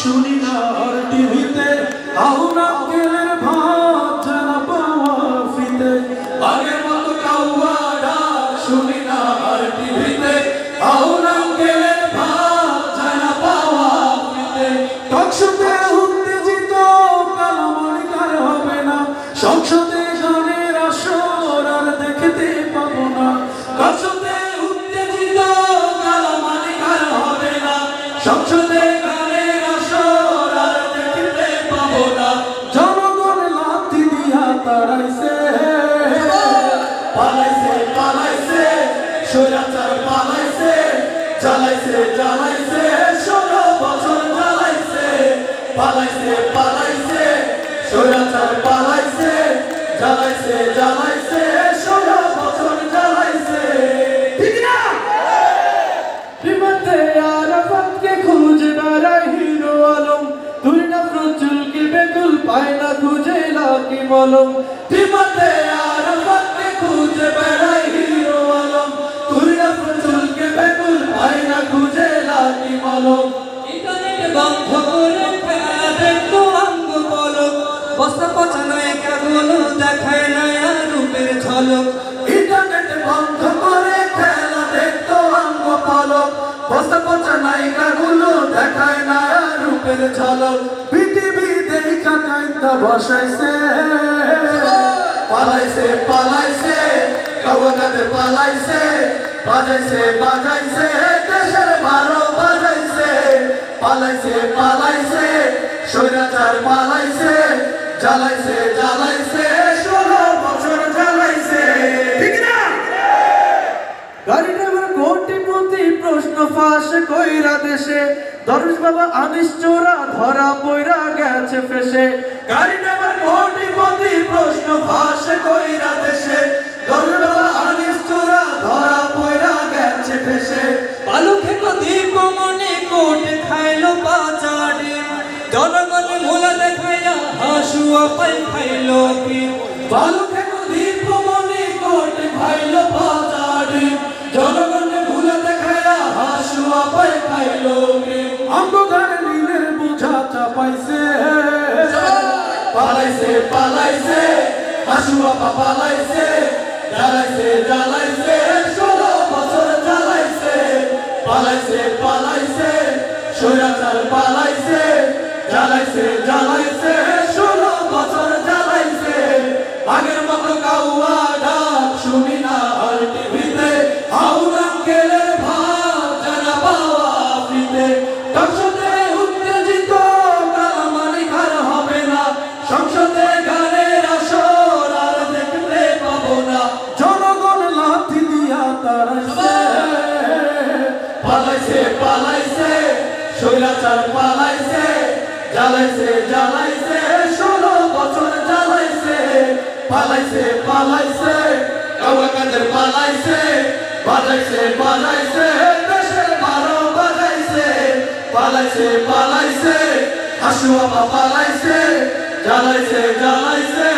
শুনি না আর টিভিতে আউনা গেলের ভাত জানা পাওয়া ফিতে আগের মতো কাউয়া ডাক শুনি না আর টিভিতে আউনা গেলের ভাত জানা পাওয়া ফিতে টকশোতে উত্তেজিত কালামালিকার হবে না সংসদে গানের আসর আর দেখতে পাবো না টকশোতে উত্তেজিত কালামালিকার হবে না সংসদে গানের আসর আর দেখতে পাবো না জনগণ লাথি দিয়া তাড়াইছে পালাইছে পালাইছে স্বৈরাচার পালাইছে জ্বালাইছে জ্বালাইছে 16 বছর জ্বালাইছে পালাইছে পালাইছে স্বৈরাচার পালাইছে জ্বালাইছে জ্বালাইছে 16 বছর জ্বালাইছে ঠিক না বিমাতে আরাফাতকে খুঁজে বেড়ায় হিরো আলম তুই না প্রচুলকে বেকুল পায় না খুঁজে লাকি মলম বিমাতে আরাফাতকে খুঁজে বেড়ায় হিরো আলম তুই না প্রচুলকে বেকুল পায় না খুঁজে লাকি মলম ইন্টারনেট বন্ধ করে খেলা দেখতো অঙ্গ পলক বস্তা পচানো একাগুলো দেখায় নয়া রূপের ঝলক ইন্টারনেট বন্ধ করে খেলা দেখতো অঙ্গ পলক বস্তা পচানো একাগুলো দেখায় নয়া রূপের ঝলক বিটিভি দেখা কাইন্দা বসাইছে পালাইছে পালাইছে কাওয়াকাতে পালাইছে বাজাইছে বাজাইছে দেশের ভালো বাজাইছে পালাইছে পালাইছে স্বৈরাচার পালাইছে জ্বালাইছে জ্বালাইছে 16 বছর জ্বালাইছে ঠিক না গাড়ি ড্রাইভার কোটিপতি প্রশ্ন ফাঁস কইরা দেশে দরবেশ বাবা আনিস চোরা ধরা পইরা গেছে ফেসে গাড়ি ড্রাইভার কোটিপতি প্রশ্ন ফাঁস কইরা দেশে দরবেশ বাবা আনিস চোরা ধরা পইরা গেছে ফেসে বালুকে প্রদীপ মনে কোট খাইলো পাচাড়ি জনগণ ভোলা দেখাইয়া হাসুয়া পাই খাইলো কি বালুকে প্রদীপ মনে কোট খাইলো পাচাড়ি জনগণ ভোলা দেখাইয়া হাসুয়া পাই খাইলো কি আমগো গানে নীলের বুঝা চাপাইছে পালাইছে পালাইছে হাসুয়া পালাইছে জ্বালাইছে জ্বালাইছে 16 বছর জ্বালাইছে পালাইছে পালাইছে স্বৈরাচার পালাইছে জ্বালাইছে জ্বালাইছে 16 বছর জ্বালাইছে আগের মতো কাউয়া ডাক শুনি না আর টিভিতে আউনা গেলের ভাত জানা পাওয়া ফিতে টকশোতে উত্তেজিত কালামালিকার হবে না সংসদে গানের আসর আর দেখতে পাবো না জনগণ লাথি দিয়া তাড়াইছে পালাইছে পালাইছে স্বৈরাচার পালাইছে জ্বালাইছে জ্বালাইছে 16 বছর জ্বালাইছে পালাইছে পালাইছে কাওয়াকাদের পালাইছে বাজাইছে বাজাইছে দেশের ভালো বাজাইছে পালাইছে পালাইছে হাসুয়া পালাইছে জ্বালাইছে জ্বালাইছে